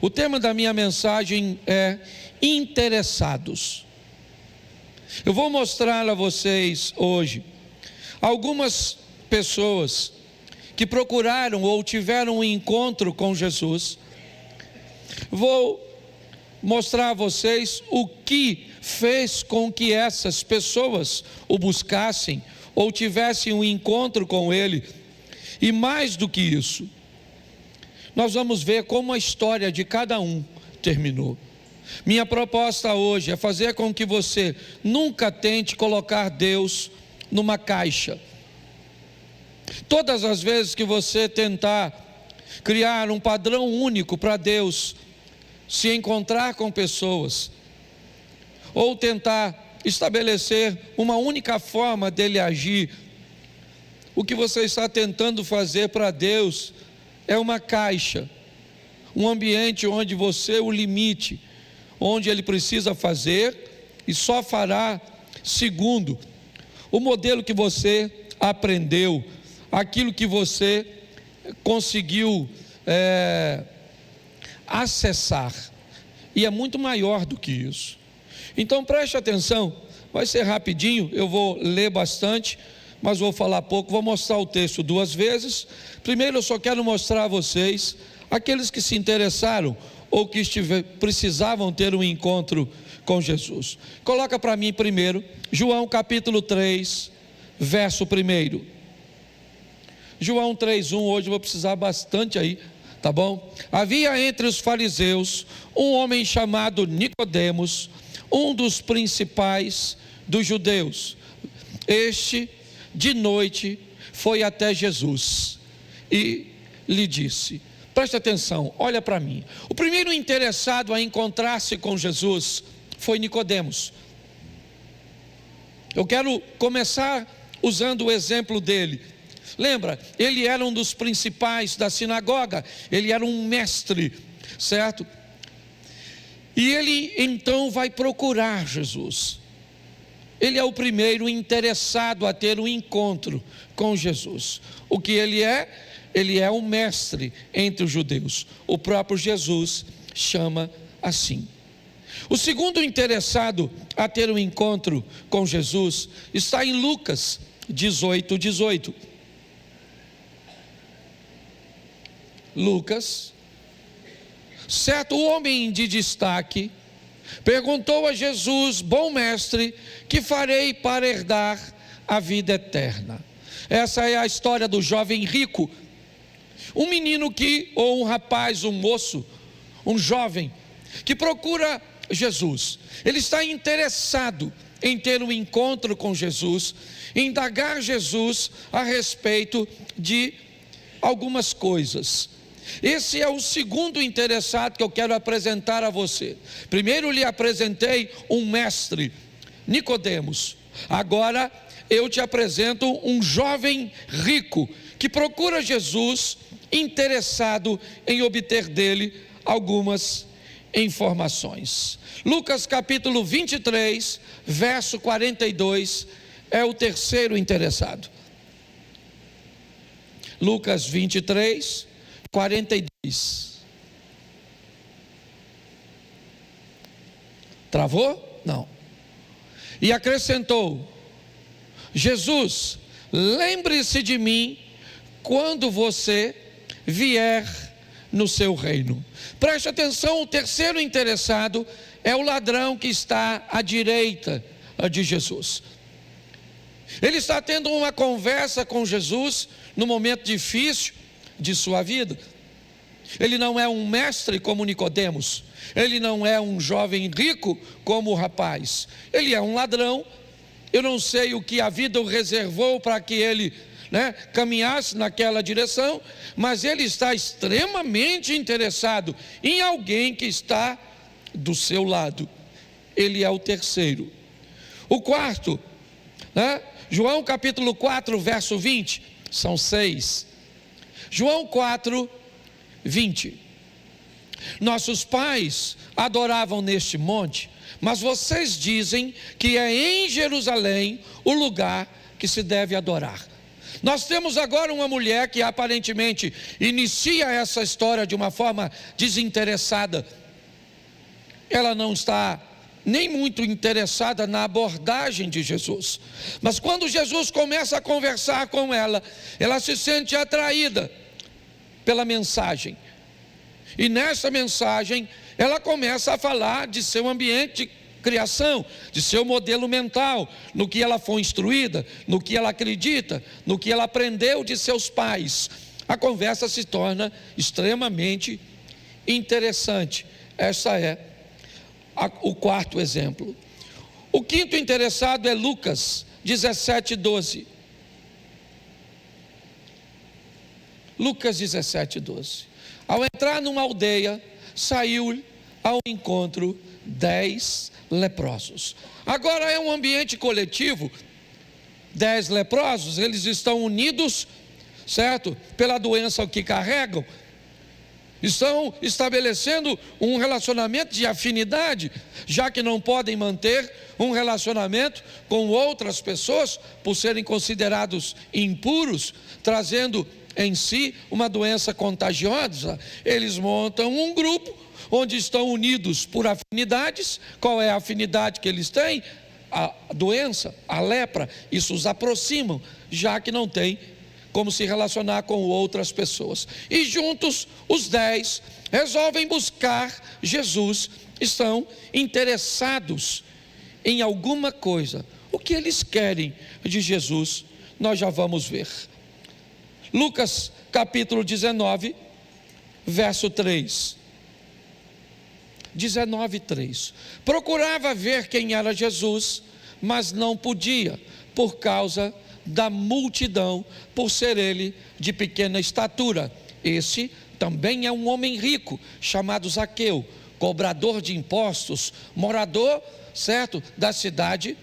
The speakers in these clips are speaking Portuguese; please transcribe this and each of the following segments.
O tema da minha mensagem é interessados. Eu vou mostrar a vocês hoje algumas pessoas que procuraram ou tiveram um encontro com Jesus. Vou mostrar a vocês o que fez com que essas pessoas o buscassem ou tivessem um encontro com Ele. E mais do que isso, nós vamos ver como a história de cada um terminou. Minha proposta hoje é fazer com que você nunca tente colocar Deus numa caixa. Todas as vezes que você tentar criar um padrão único para Deus se encontrar com pessoas, ou tentar estabelecer uma única forma dele agir, o que você está tentando fazer para Deus é uma caixa, um ambiente onde você o limite, onde ele precisa fazer e só fará segundo o modelo que você aprendeu, aquilo que você conseguiu acessar, e é muito maior do que isso. Então preste atenção, vai ser rapidinho, eu vou ler bastante, mas vou falar pouco, vou mostrar o texto duas vezes. Primeiro eu só quero mostrar a vocês, aqueles que se interessaram, ou que precisavam ter um encontro com Jesus. Coloca para mim primeiro, João capítulo 3, verso 1. João 3:1, hoje eu vou precisar bastante aí, tá bom? Havia entre os fariseus um homem chamado Nicodemos, um dos principais dos judeus. Este, de noite, foi até Jesus e lhe disse: preste atenção, olha para mim. O primeiro interessado a encontrar-se com Jesus foi Nicodemos. Eu quero começar usando o exemplo dele. Lembra, ele era um dos principais da sinagoga, ele era um mestre, certo? E ele então vai procurar Jesus. Ele é o primeiro interessado a ter um encontro com Jesus. O que ele é? Ele é um mestre entre os judeus. O próprio Jesus chama assim. O segundo interessado a ter um encontro com Jesus está em Lucas 18:18. Lucas, certo homem de destaque perguntou a Jesus: bom mestre, que farei para herdar a vida eterna? Essa é a história do jovem rico, um menino ou um rapaz, um moço, um jovem, que procura Jesus. Ele está interessado em ter um encontro com Jesus, indagar Jesus a respeito de algumas coisas. Esse é o segundo interessado que eu quero apresentar a você. Primeiro lhe apresentei um mestre, Nicodemos. Agora eu te apresento um jovem rico que procura Jesus, interessado em obter dele algumas informações. Lucas capítulo 23, verso 42, é o terceiro interessado. Lucas 23, 42. Travou? Não. E acrescentou: Jesus, lembre-se de mim quando você vier no seu reino. Preste atenção, o terceiro interessado é o ladrão que está à direita de Jesus. Ele está tendo uma conversa com Jesus no momento difícil de sua vida. Ele não é um mestre como Nicodemos, ele não é um jovem rico como o rapaz, ele é um ladrão. Eu não sei o que a vida o reservou para que ele caminhasse naquela direção, mas ele está extremamente interessado em alguém que está do seu lado. Ele é o terceiro. O quarto, João capítulo 4, verso 20, são 6. João 4, 20. Nossos pais adoravam neste monte, mas vocês dizem que é em Jerusalém o lugar que se deve adorar. Nós temos agora uma mulher que aparentemente inicia essa história de uma forma desinteressada. Ela não está nem muito interessada na abordagem de Jesus. Mas quando Jesus começa a conversar com ela, ela se sente atraída pela mensagem. E nessa mensagem, ela começa a falar de seu ambiente de criação, de seu modelo mental, no que ela foi instruída, no que ela acredita, no que ela aprendeu de seus pais. A conversa se torna extremamente interessante. Essa é o quarto exemplo. O quinto interessado é Lucas 17:12. Lucas 17:12. Ao entrar numa aldeia, saiu ao encontro 10 leprosos. Agora é um ambiente coletivo. 10 leprosos, eles estão unidos, certo? Pela doença que carregam. Estão estabelecendo um relacionamento de afinidade, já que não podem manter um relacionamento com outras pessoas, por serem considerados impuros, trazendo em si uma doença contagiosa. Eles montam um grupo, onde estão unidos por afinidades. Qual é a afinidade que eles têm? A doença, a lepra. Isso os aproximam, já que não tem como se relacionar com outras pessoas. E juntos, os 10 resolvem buscar Jesus. Estão interessados em alguma coisa. O que eles querem de Jesus, nós já vamos ver. Lucas capítulo 19, verso 3. 19:3. Procurava ver quem era Jesus, mas não podia, por causa da multidão, por ser ele de pequena estatura. Esse também é um homem rico, chamado Zaqueu, cobrador de impostos, morador, certo, da cidade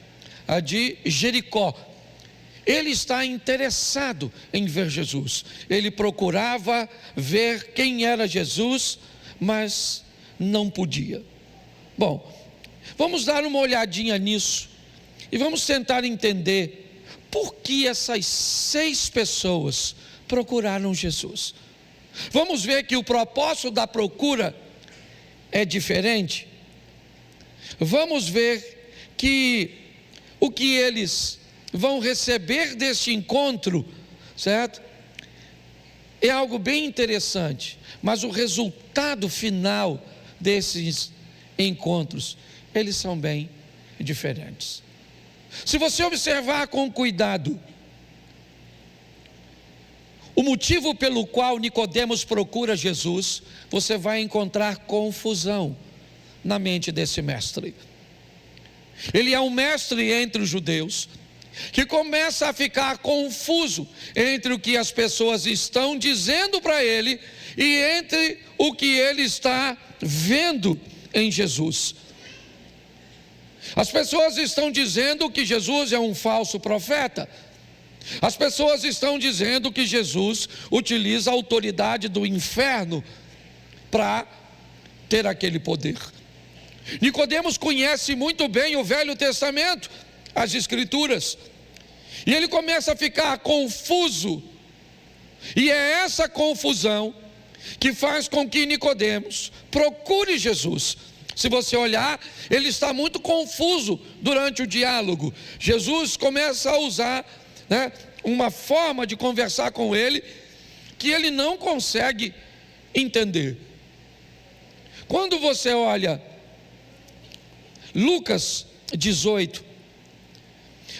de Jericó. Ele está interessado em ver Jesus. Ele procurava ver quem era Jesus, mas não podia. Bom, vamos dar uma olhadinha nisso e vamos tentar entender por que essas 6 pessoas procuraram Jesus. Vamos ver que o propósito da procura é diferente. Vamos ver que o que eles vão receber deste encontro, certo? É algo bem interessante, mas o resultado final desses encontros, eles são bem diferentes. Se você observar com cuidado, o motivo pelo qual Nicodemos procura Jesus, você vai encontrar confusão na mente desse mestre. Ele é um mestre entre os judeus, que começa a ficar confuso entre o que as pessoas estão dizendo para ele e entre o que ele está vendo em Jesus. As pessoas estão dizendo que Jesus é um falso profeta. As pessoas estão dizendo que Jesus utiliza a autoridade do inferno para ter aquele poder. Nicodemos conhece muito bem o Velho Testamento, as Escrituras, e ele começa a ficar confuso, e é essa confusão que faz com que Nicodemos procure Jesus. Se você olhar, ele está muito confuso durante o diálogo. Jesus começa a usar, uma forma de conversar com ele que ele não consegue entender. Quando você olha Lucas 18,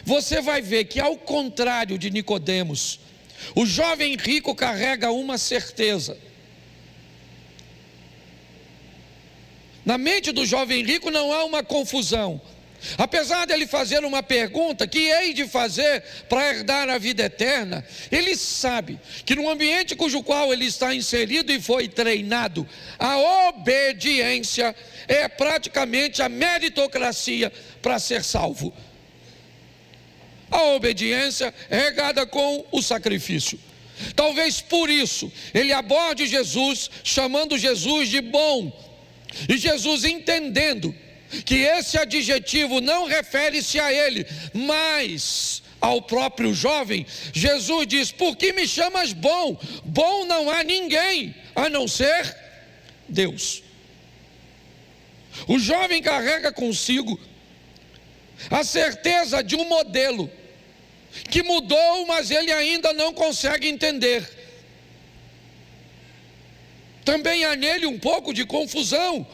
você vai ver que, ao contrário de Nicodemos, o jovem rico carrega uma certeza. Na mente do jovem rico não há uma confusão. Apesar dele fazer uma pergunta, que hei de fazer para herdar a vida eterna, ele sabe que no ambiente cujo qual ele está inserido e foi treinado, a obediência é praticamente a meritocracia para ser salvo. A obediência é regada com o sacrifício. Talvez por isso ele aborde Jesus, chamando Jesus de bom. E Jesus, entendendo que esse adjetivo não refere-se a ele, mas ao próprio jovem, Jesus diz: por que me chamas bom? Bom não há ninguém, a não ser Deus. O jovem carrega consigo a certeza de um modelo que mudou, mas ele ainda não consegue entender. Também há nele um pouco de confusão.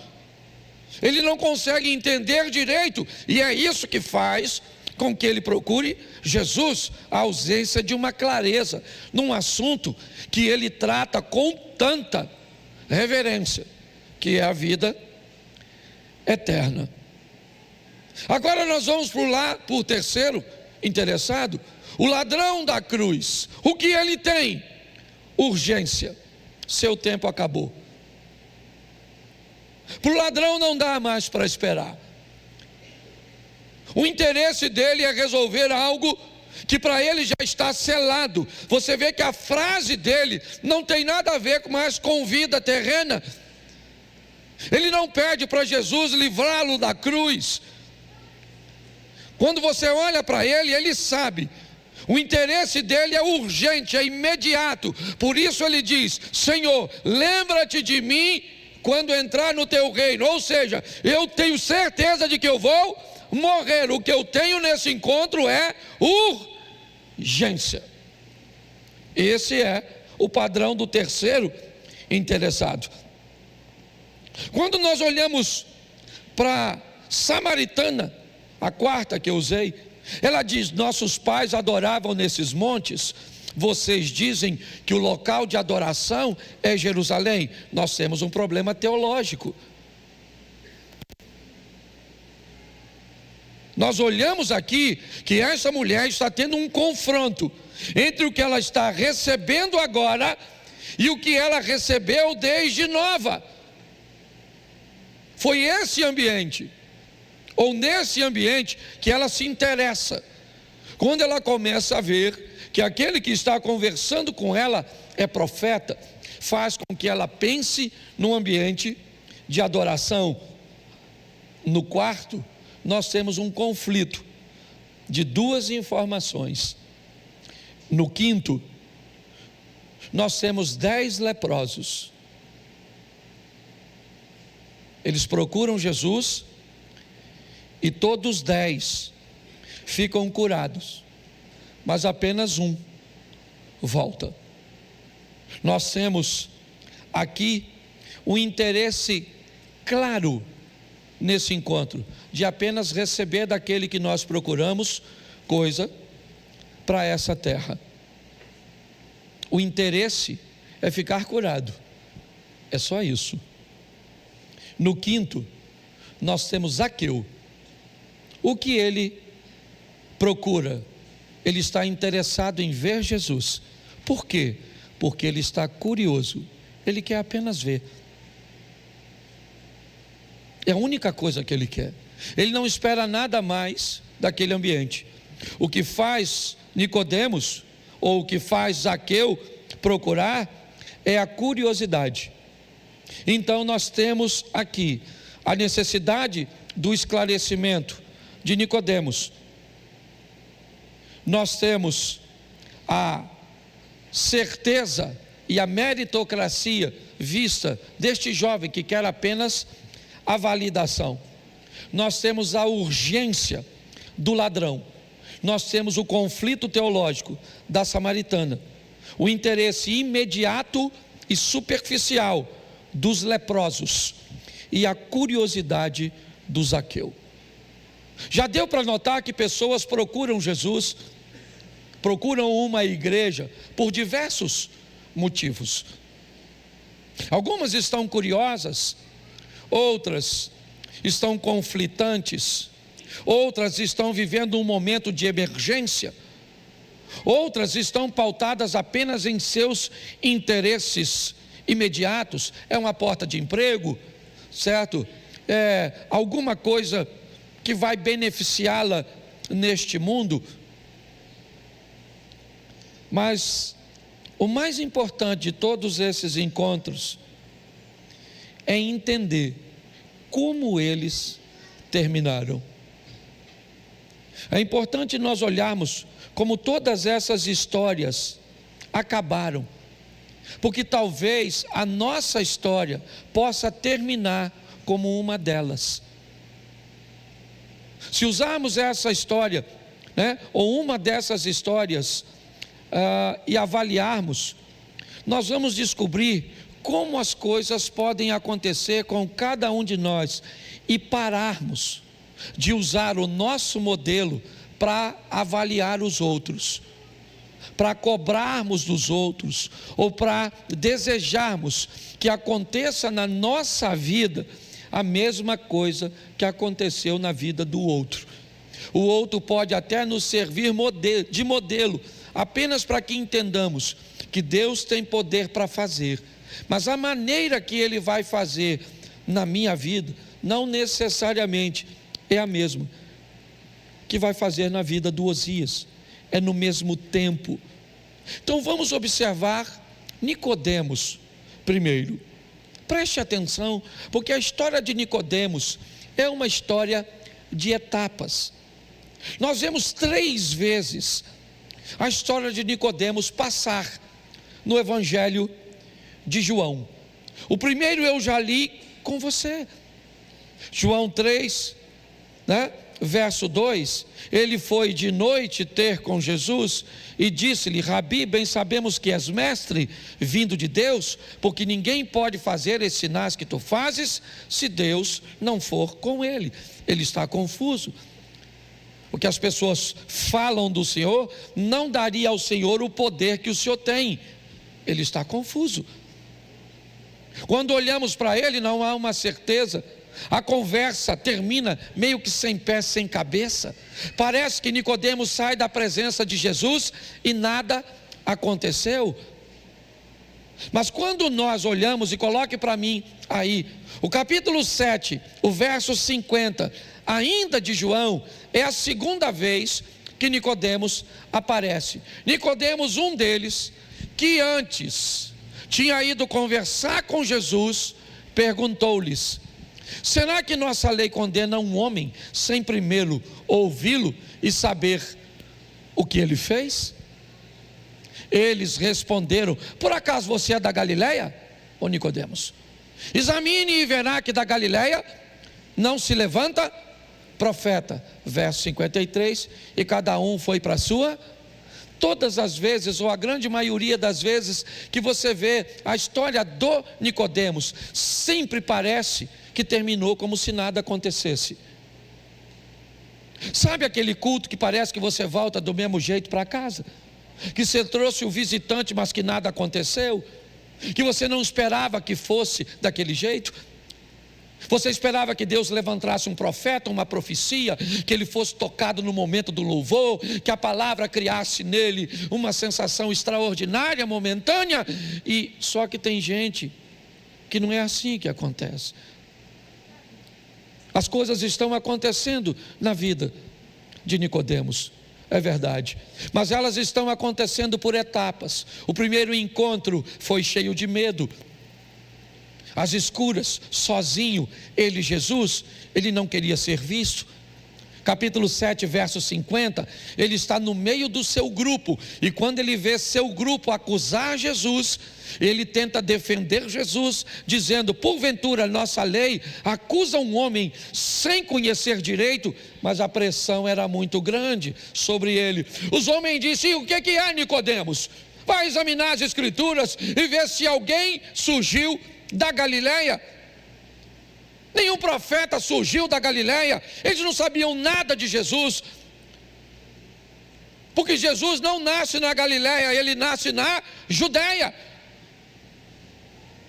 Ele não consegue entender direito, e é isso que faz com que ele procure Jesus, a ausência de uma clareza num assunto que ele trata com tanta reverência, que é a vida eterna. Agora nós vamos para o terceiro interessado, o ladrão da cruz. O que ele tem? Urgência. Seu tempo acabou. Para o ladrão não dá mais para esperar. O interesse dele é resolver algo que para ele já está selado. Você vê que a frase dele não tem nada a ver mais com vida terrena. Ele não pede para Jesus livrá-lo da cruz. Quando você olha para ele, ele sabe. O interesse dele é urgente, é imediato. Por isso ele diz: Senhor, lembra-te de mim quando entrar no teu reino. Ou seja, eu tenho certeza de que eu vou morrer. O que eu tenho nesse encontro é urgência. Esse é o padrão do terceiro interessado. Quando nós olhamos para Samaritana, a quarta que eu usei, ela diz: nossos pais adoravam nesses montes. Vocês dizem que o local de adoração é Jerusalém. Nós temos um problema teológico. Nós olhamos aqui que essa mulher está tendo um confronto entre o que ela está recebendo agora e o que ela recebeu desde nova. Foi esse ambiente, ou nesse ambiente, que ela se interessa. Quando ela começa a ver que aquele que está conversando com ela é profeta, faz com que ela pense num ambiente de adoração. No quarto, nós temos um conflito de duas informações. No quinto, nós temos 10 leprosos. Eles procuram Jesus e todos 10 ficam curados, mas apenas um volta. Nós temos aqui um interesse claro nesse encontro, de apenas receber daquele que nós procuramos coisa para essa terra. O interesse é ficar curado, é só isso. No quinto, nós temos Zaqueu. O que ele procura? Ele está interessado em ver Jesus. Por quê? Porque ele está curioso, ele quer apenas ver. É a única coisa que ele quer. Ele não espera nada mais daquele ambiente. O que faz Nicodemos, ou o que faz Zaqueu procurar, é a curiosidade. Então nós temos aqui a necessidade do esclarecimento de Nicodemos. Nós temos a certeza e a meritocracia vista deste jovem que quer apenas a validação. Nós temos a urgência do ladrão. Nós temos o conflito teológico da samaritana, o interesse imediato e superficial dos leprosos e a curiosidade do Zaqueu. Já deu para notar que pessoas procuram Jesus, procuram uma igreja por diversos motivos. Algumas estão curiosas, outras estão conflitantes, outras estão vivendo um momento de emergência, outras estão pautadas apenas em seus interesses imediatos. É uma porta de emprego, certo? É alguma coisa que vai beneficiá-la neste mundo. Mas o mais importante de todos esses encontros é entender como eles terminaram. É importante nós olharmos como todas essas histórias acabaram, porque talvez a nossa história possa terminar como uma delas. Se usarmos essa história, ou uma dessas histórias, e avaliarmos, nós vamos descobrir como as coisas podem acontecer com cada um de nós e pararmos de usar o nosso modelo para avaliar os outros, para cobrarmos dos outros, ou para desejarmos que aconteça na nossa vida a mesma coisa que aconteceu na vida do outro. O outro pode até nos servir de modelo, apenas para que entendamos que Deus tem poder para fazer, mas a maneira que Ele vai fazer na minha vida, não necessariamente é a mesma que vai fazer na vida do Osias, é no mesmo tempo. Então vamos observar Nicodemos primeiro. Preste atenção, porque a história de Nicodemos é uma história de etapas. Nós vemos 3 vezes a história de Nicodemos passar no Evangelho de João. O primeiro eu já li com você, João 3, verso 2, ele foi de noite ter com Jesus e disse-lhe: Rabi, bem sabemos que és mestre, vindo de Deus, porque ninguém pode fazer esses sinais que tu fazes, se Deus não for com ele. Ele está confuso. O que as pessoas falam do Senhor não daria ao Senhor o poder que o Senhor tem. Ele está confuso. Quando olhamos para ele, não há uma certeza. A conversa termina meio que sem pé, sem cabeça. Parece que Nicodemos sai da presença de Jesus e nada aconteceu. Mas quando nós olhamos, e coloque para mim aí, o capítulo 7, o verso 50, ainda de João, é a segunda vez que Nicodemos aparece. Nicodemos, um deles, que antes tinha ido conversar com Jesus, perguntou-lhes: será que nossa lei condena um homem sem primeiro ouvi-lo e saber o que ele fez? Eles responderam: por acaso você é da Galileia, ô Nicodemos? Examine e verá que da Galileia não se levanta profeta. Verso 53, e cada um foi para a sua. Todas as vezes, ou a grande maioria das vezes que você vê a história do Nicodemos, sempre parece que terminou como se nada acontecesse. Sabe aquele culto que parece que você volta do mesmo jeito para casa? Que você trouxe o visitante, mas que nada aconteceu? Que você não esperava que fosse daquele jeito? Você esperava que Deus levantasse um profeta, uma profecia, que ele fosse tocado no momento do louvor, que a palavra criasse nele uma sensação extraordinária, momentânea, e só que tem gente que não é assim que acontece. As coisas estão acontecendo na vida de Nicodemos, é verdade, mas elas estão acontecendo por etapas. O primeiro encontro foi cheio de medo, às escuras, sozinho, ele, Jesus, ele não queria ser visto. Capítulo 7, verso 50, ele está no meio do seu grupo, e quando ele vê seu grupo acusar Jesus, ele tenta defender Jesus, dizendo: porventura nossa lei acusa um homem sem conhecer direito, mas a pressão era muito grande sobre ele. Os homens disseram: o que é, Nicodemos? Vai examinar as escrituras e ver se alguém surgiu da Galileia. Nenhum profeta surgiu da Galileia. Eles não sabiam nada de Jesus, porque Jesus não nasce na Galileia, ele nasce na Judeia.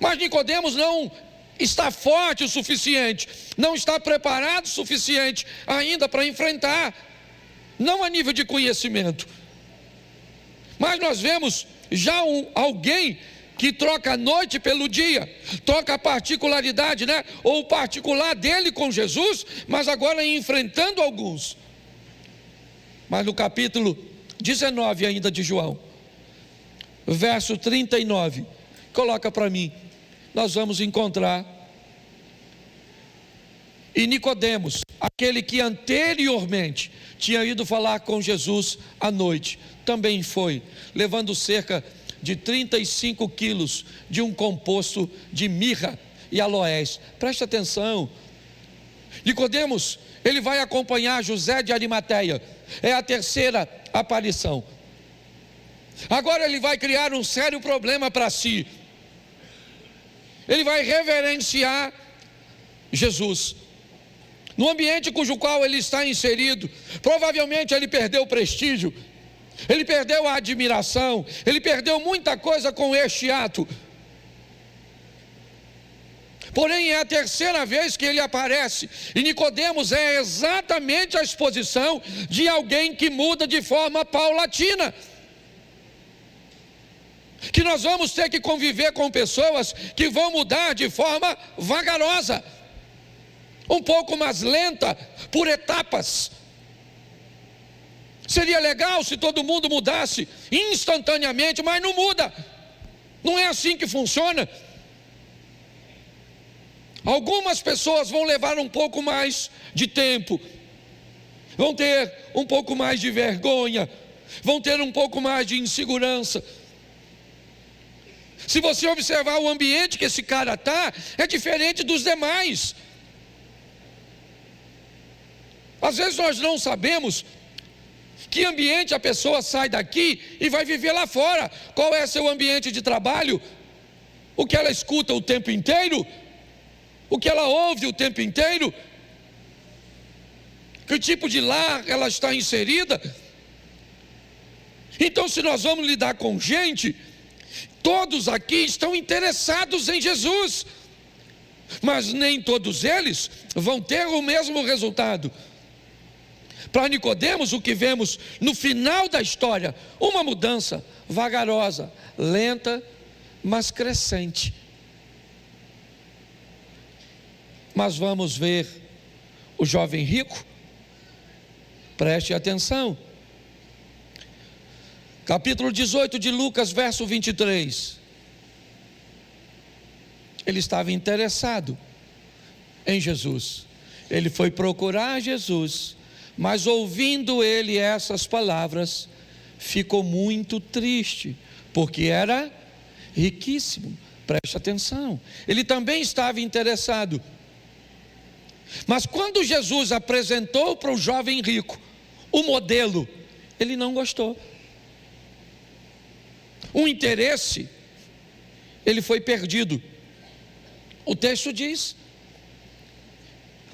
Mas Nicodemos não está forte o suficiente, não está preparado o suficiente ainda para enfrentar, não a nível de conhecimento. Mas nós vemos já alguém que troca a noite pelo dia, troca a particularidade, ou o particular dele com Jesus, mas agora enfrentando alguns. Mas no capítulo 19 ainda de João, verso 39, coloca para mim, nós vamos encontrar E Nicodemos, aquele que anteriormente tinha ido falar com Jesus à noite, também foi, levando cerca de 35 quilos de um composto de mirra e aloés. Preste atenção. Nicodemos, ele vai acompanhar José de Arimateia. É a terceira aparição. Agora ele vai criar um sério problema para si. Ele vai reverenciar Jesus. No ambiente cujo qual ele está inserido, provavelmente ele perdeu o prestígio, ele perdeu a admiração, ele perdeu muita coisa com este ato. Porém é a terceira vez que ele aparece, e Nicodemos é exatamente a exposição de alguém que muda de forma paulatina. Que nós vamos ter que conviver com pessoas que vão mudar de forma vagarosa, um pouco mais lenta, por etapas. Seria legal se todo mundo mudasse instantaneamente, mas não muda. Não é assim que funciona. Algumas pessoas vão levar um pouco mais de tempo, vão ter um pouco mais de vergonha, vão ter um pouco mais de insegurança. Se você observar o ambiente que esse cara está, é diferente dos demais. Às vezes nós não sabemos que ambiente a pessoa sai daqui e vai viver lá fora. Qual é seu ambiente de trabalho? O que ela escuta o tempo inteiro? O que ela ouve o tempo inteiro? Que tipo de lar ela está inserida? Então, se nós vamos lidar com gente, todos aqui estão interessados em Jesus, mas nem todos eles vão ter o mesmo resultado. Para Nicodemos, o que vemos no final da história, uma mudança vagarosa, lenta, mas crescente. Mas vamos ver o jovem rico. Preste atenção. Capítulo 18 de Lucas, verso 23. Ele estava interessado em Jesus. Ele foi procurar Jesus, mas ouvindo ele essas palavras, ficou muito triste, porque era riquíssimo. Preste atenção. Ele também estava interessado. Mas quando Jesus apresentou para o jovem rico o modelo, ele não gostou. O interesse, ele foi perdido. O texto diz,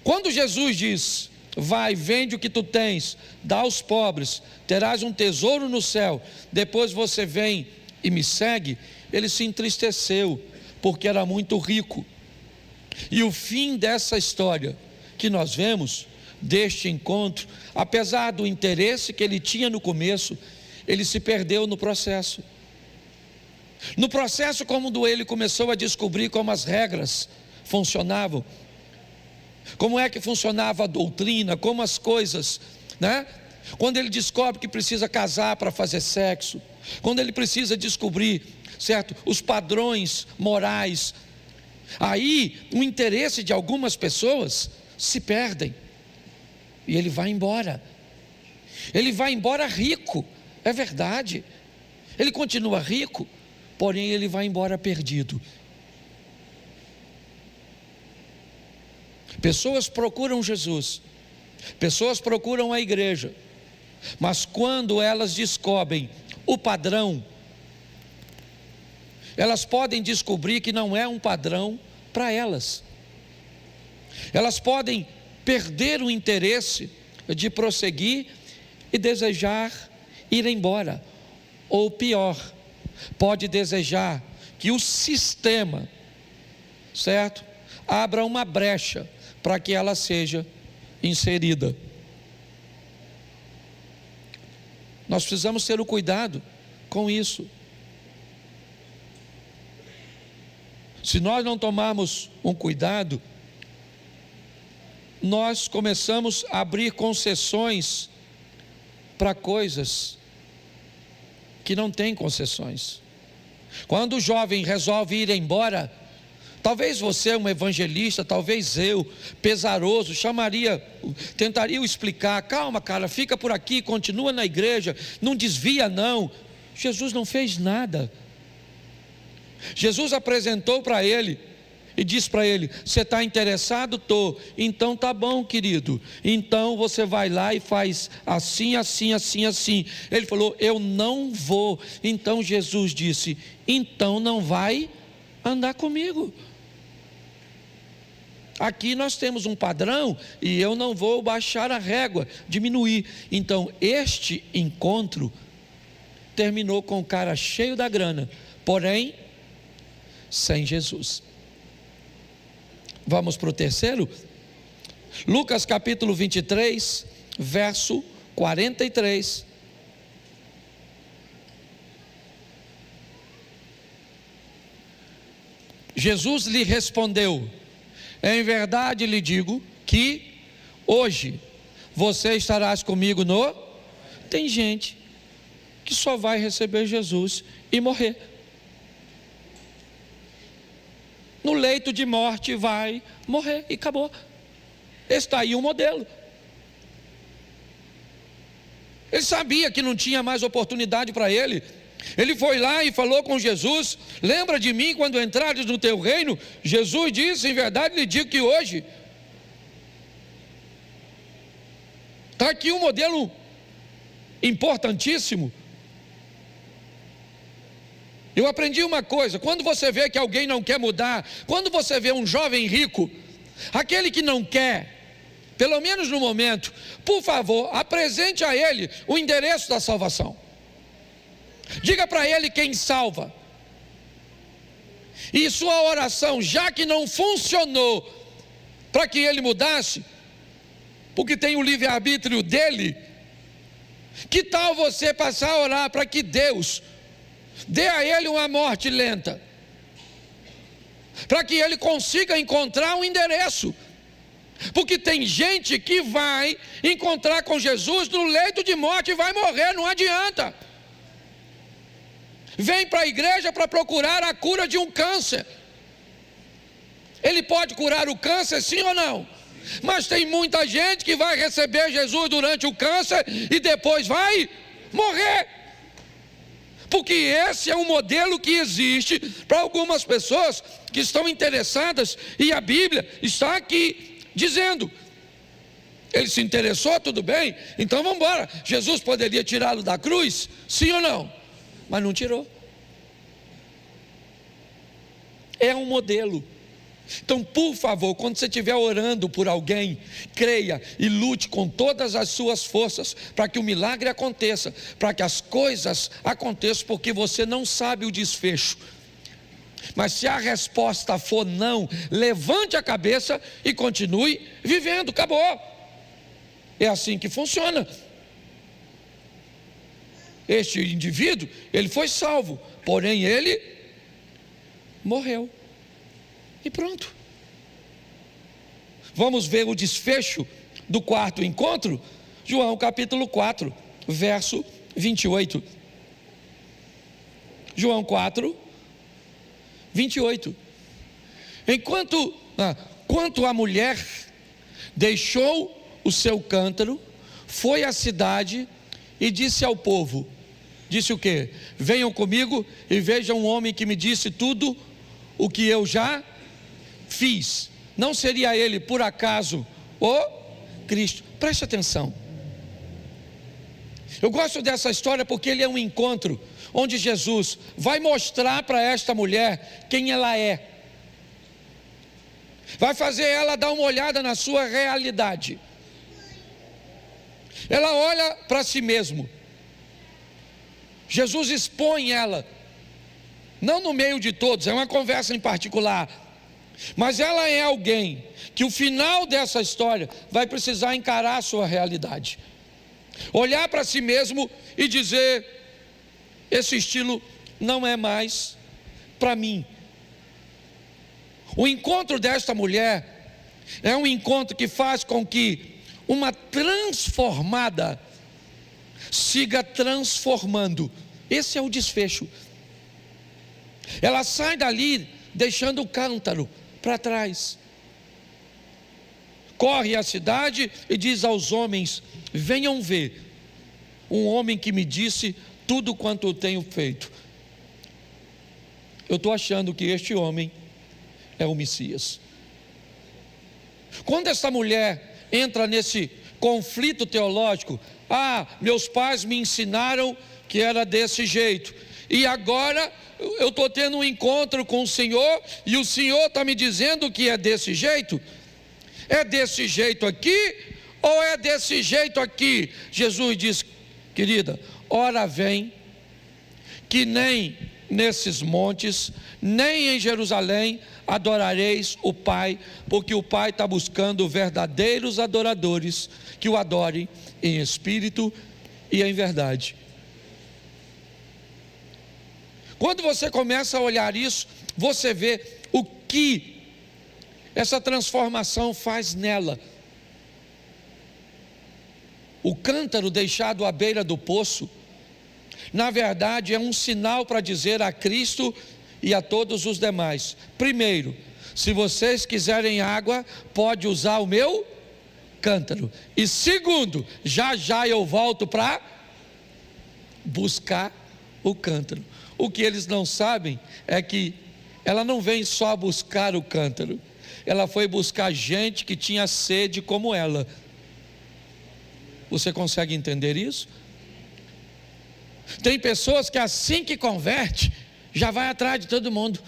quando Jesus diz: vai, vende o que tu tens, dá aos pobres, terás um tesouro no céu, depois você vem e me segue, ele se entristeceu, porque era muito rico. E o fim dessa história que nós vemos, deste encontro, apesar do interesse que ele tinha no começo, ele se perdeu no processo. No processo, quando ele começou a descobrir como as regras funcionavam, como é que funcionava a doutrina, como as coisas, né? Quando ele descobre que precisa casar para fazer sexo, quando ele precisa descobrir, certo, os padrões morais, aí o interesse de algumas pessoas se perdem, e ele vai embora. Ele vai embora rico, é verdade. Ele continua rico, porém ele vai embora perdido. Pessoas procuram Jesus, pessoas procuram a igreja, mas quando elas descobrem o padrão, elas podem descobrir que não é um padrão para elas. Elas podem perder o interesse de prosseguir e desejar ir embora, ou pior, pode desejar que o sistema, certo, abra uma brecha para que ela seja inserida. Nós precisamos ter o cuidado com isso. Se nós não tomarmos um cuidado, nós começamos a abrir concessões para coisas que não têm concessões. Quando o jovem resolve ir embora, Talvez você, um evangelista, talvez eu, pesaroso, tentaria explicar: calma, cara, fica por aqui, continua na igreja, não desvia não. Jesus não fez nada. Jesus apresentou para ele e disse para ele: você está interessado? Estou. Então tá bom, querido, então você vai lá e faz assim, assim, assim, assim. Ele falou: eu não vou. Então Jesus disse: então não vai andar comigo. Aqui nós temos um padrão e eu não vou baixar a régua, diminuir. Então este encontro terminou com o cara cheio da grana, porém sem Jesus. Vamos para o terceiro? Lucas capítulo 23, verso 43. Jesus lhe respondeu: em verdade lhe digo que hoje você estarás comigo no... Tem gente que só vai receber Jesus e morrer. No leito de morte vai morrer e acabou. Está aí um modelo. Ele sabia que não tinha mais oportunidade para ele. Ele foi lá e falou com Jesus: lembra de mim quando entrares no teu reino? Jesus disse: em verdade lhe digo que hoje. Está aqui um modelo importantíssimo. Eu aprendi uma coisa: quando você vê que alguém não quer mudar, quando você vê um jovem rico, aquele que não quer, pelo menos no momento, por favor, apresente a ele o endereço da salvação. Diga para ele quem salva. E sua oração, já que não funcionou para que ele mudasse, porque tem o livre-arbítrio dele, que tal você passar a orar para que Deus dê a ele uma morte lenta, para que ele consiga encontrar um endereço? Porque tem gente que vai encontrar com Jesus no leito de morte e vai morrer, não adianta. Vem para a igreja para procurar a cura de um câncer. Ele pode curar o câncer, sim ou não? Mas tem muita gente que vai receber Jesus durante o câncer e depois vai morrer. Porque esse é um modelo que existe para algumas pessoas que estão interessadas, e a Bíblia está aqui dizendo: ele se interessou, tudo bem, então vamos embora. Jesus poderia tirá-lo da cruz, sim ou não? Mas não tirou. É um modelo. Então, por favor, quando você estiver orando por alguém, creia e lute com todas as suas forças para que o milagre aconteça, para que as coisas aconteçam, porque você não sabe o desfecho. Mas se a resposta for não, levante a cabeça e continue vivendo, acabou. É assim que funciona. Este indivíduo, ele foi salvo, porém ele morreu. E pronto. Vamos ver o desfecho do quarto encontro? João capítulo 4, verso 28. João 4, 28. Quanto a mulher deixou o seu cântaro, foi à cidade e disse ao povo, disse o quê? Venham comigo e vejam um homem que me disse tudo o que eu já fiz. Não seria ele por acaso o Cristo? Preste atenção. Eu gosto dessa história porque ele é um encontro onde Jesus vai mostrar para esta mulher quem ela é. Vai fazer ela dar uma olhada na sua realidade. Ela olha para si mesmo. Jesus expõe ela, não no meio de todos, é uma conversa em particular, mas ela é alguém que o final dessa história vai precisar encarar a sua realidade, olhar para si mesmo e dizer: esse estilo não é mais para mim. O encontro desta mulher é um encontro que faz com que uma transformada siga transformando. Esse é o desfecho. Ela sai dali deixando o cântaro para trás. Corre à cidade e diz aos homens: venham ver um homem que me disse tudo quanto eu tenho feito. Eu estou achando que este homem é o Messias. Quando essa mulher entra nesse conflito teológico, meus pais me ensinaram que era desse jeito, e agora eu estou tendo um encontro com o Senhor, e o Senhor está me dizendo que é desse jeito. É desse jeito aqui, ou é desse jeito aqui? Jesus diz: querida, ora vem, que nem nesses montes, nem em Jerusalém adorareis o Pai, porque o Pai está buscando verdadeiros adoradores, que o adorem em espírito e em verdade. Quando você começa a olhar isso, você vê o que essa transformação faz nela. O cântaro deixado à beira do poço, na verdade é um sinal para dizer a Cristo e a todos os demais: primeiro, se vocês quiserem água, pode usar o meu cântaro, e segundo, já já eu volto para buscar o cântaro. O que eles não sabem é que ela não vem só buscar o cântaro, ela foi buscar gente que tinha sede como ela. Você consegue entender isso? Tem pessoas que assim que converte, já vai atrás de todo mundo,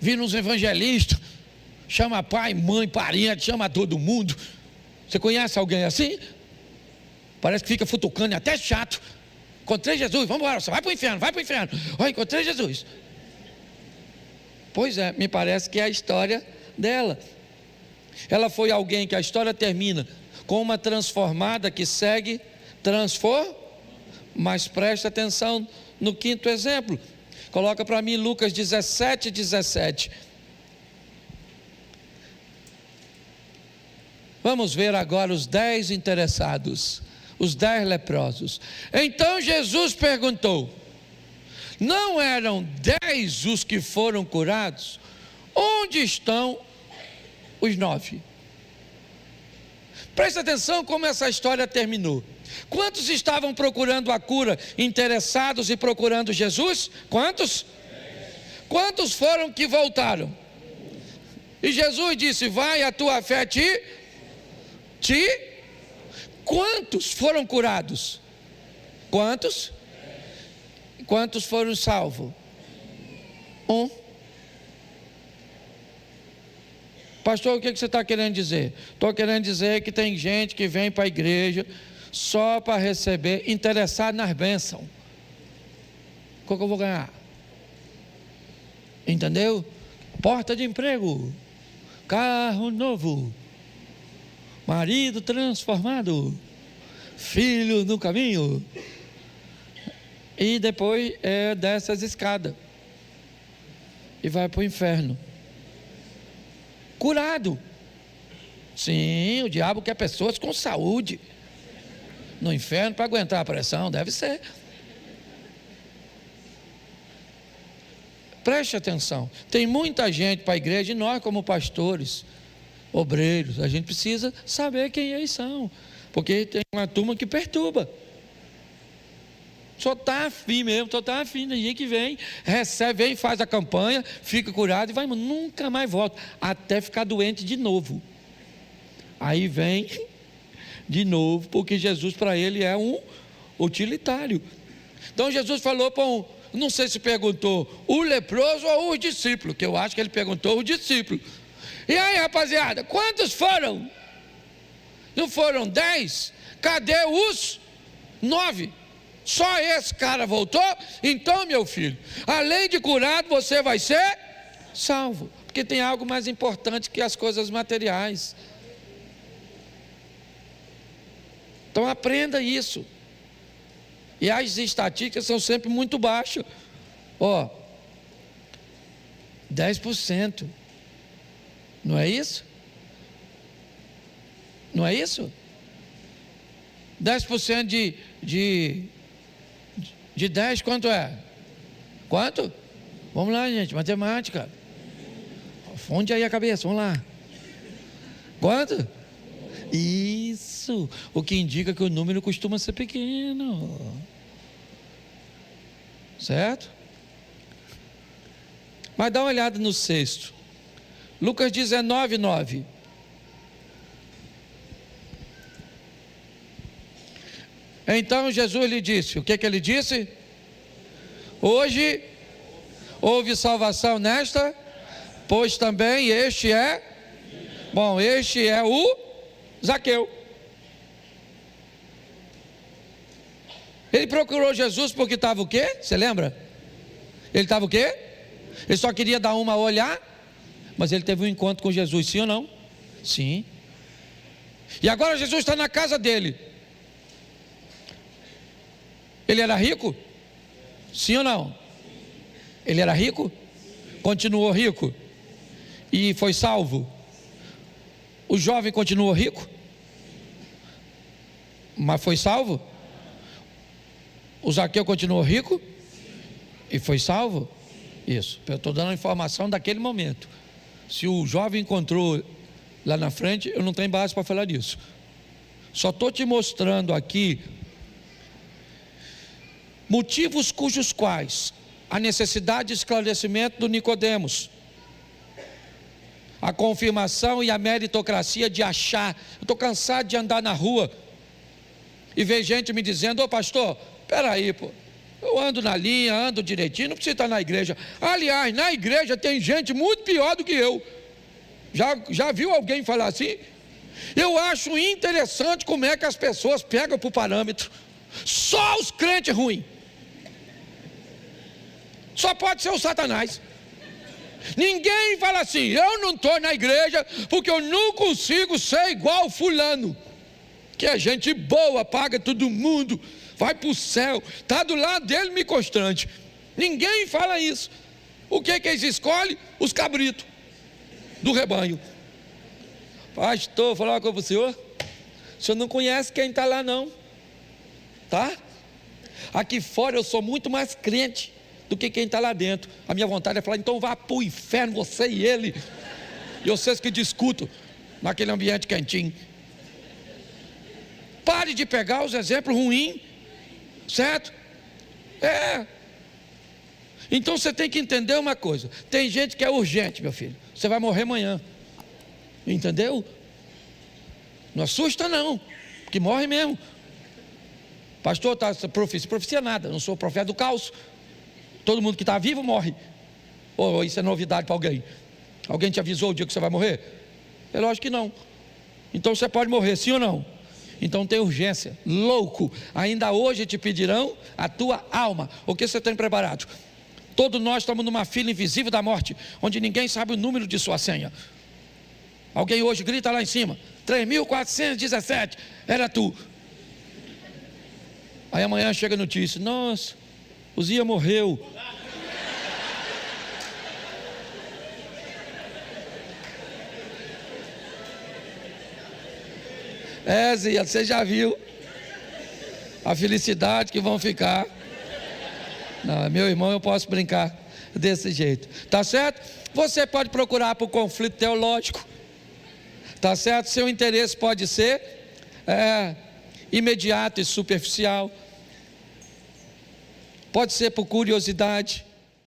vira uns evangelistas, chama pai, mãe, parente, chama todo mundo. Você conhece alguém assim? Parece que fica futucando, é até chato. Encontrei Jesus, vamos embora, vai para o inferno, vai para o inferno. Olha, encontrei Jesus. Pois é, me parece que é a história dela. Ela foi alguém que a história termina com uma transformada que segue mas presta atenção no quinto exemplo. Coloca para mim Lucas 17:17. Vamos ver agora os 10 interessados, os 10 leprosos. Então Jesus perguntou: não eram 10 os que foram curados? Onde estão os 9? Presta atenção como essa história terminou. Quantos estavam procurando a cura, interessados e procurando Jesus? Quantos? Quantos foram que voltaram? E Jesus disse: vai, a tua fé te... Quantos foram curados? Quantos? Quantos foram salvos? 1. Pastor, o que você está querendo dizer? Estou querendo dizer que tem gente que vem para a igreja só para receber, interessado nas bênçãos. Qual que eu vou ganhar? Entendeu? Porta de emprego, carro novo, marido transformado, filho no caminho. E depois desce as escadas e vai para o inferno. Curado. Sim, o diabo quer pessoas com saúde no inferno para aguentar a pressão, deve ser. Preste atenção, tem muita gente para a igreja, e nós como pastores, obreiros, a gente precisa saber quem eles são, porque tem uma turma que perturba. Só está afim mesmo, só está afim. Tem gente que vem, recebe, vem, faz a campanha, fica curado e vai, nunca mais volta, até ficar doente de novo. Aí vem de novo, porque Jesus para ele é um utilitário. Então Jesus falou para não sei se perguntou o leproso ou os discípulos, que eu acho que ele perguntou os discípulos. E aí, rapaziada, quantos foram? Não foram 10? Cadê os 9? Só esse cara voltou? Então, meu filho, além de curado, você vai ser salvo, porque tem algo mais importante que as coisas materiais. Então aprenda isso. E as estatísticas são sempre muito baixas. 10%. Não é isso? Não é isso? 10% de 10, quanto é? Quanto? Vamos lá, gente, matemática. Onde aí a cabeça? Vamos lá. Quanto? Isso. O que indica que o número costuma ser pequeno. Certo? Mas dá uma olhada no 6. Lucas 19, 9. Então Jesus lhe disse, o que ele disse? Hoje houve salvação nesta, pois também este é o Zaqueu. Ele procurou Jesus porque estava o quê? Você lembra? Ele estava o quê? Ele só queria dar uma a olhar, mas ele teve um encontro com Jesus, sim ou não? Sim. E agora Jesus está na casa dele. Ele era rico? Sim ou não? Ele era rico? Continuou rico? E foi salvo? O jovem continuou rico? Mas foi salvo? O Zaqueu continuou rico? E foi salvo? Isso, eu estou dando a informação daquele momento. Se o jovem encontrou lá na frente, eu não tenho base para falar disso. Só estou te mostrando aqui motivos cujos quais a necessidade de esclarecimento do Nicodemos, a confirmação e a meritocracia de achar. Eu estou cansado de andar na rua e ver gente me dizendo: ô pastor, peraí, pô, eu ando na linha, ando direitinho, não precisa estar na igreja. Aliás, na igreja tem gente muito pior do que eu. Já viu alguém falar assim? Eu acho interessante como é que as pessoas pegam por parâmetro. Só os crentes ruins. Só pode ser o Satanás. Ninguém fala assim: eu não estou na igreja porque eu não consigo ser igual fulano, que é gente boa, paga todo mundo, vai para o céu, está do lado dele, me constrange. Ninguém fala isso. O que eles escolhem? Os cabritos do rebanho. Pastor, vou falar uma coisa para o senhor não conhece quem está lá não, tá? Aqui fora eu sou muito mais crente do que quem está lá dentro. A minha vontade é falar: então vá para o inferno, você e ele, e vocês que discutam naquele ambiente quentinho. Pare de pegar os exemplos ruins, certo? Então você tem que entender uma coisa: tem gente que é urgente, meu filho, você vai morrer amanhã, entendeu? Não assusta não, que morre mesmo. Pastor, profecia nada, eu não sou profeta do caos. Todo mundo que está vivo morre. Ou isso é novidade para alguém? Alguém te avisou o dia que você vai morrer? É lógico que não. Então você pode morrer, sim ou não? Então tem urgência. Louco, ainda hoje te pedirão a tua alma. O que você tem preparado? Todos nós estamos numa fila invisível da morte, onde ninguém sabe o número de sua senha. Alguém hoje grita lá em cima: 3.417, era tu. Aí amanhã chega a notícia: nossa, o Zia morreu. Zia, você já viu a felicidade que vão ficar. Não, meu irmão, eu posso brincar desse jeito, tá certo? Você pode procurar por conflito teológico, tá certo? Seu interesse pode ser imediato e superficial, pode ser por curiosidade,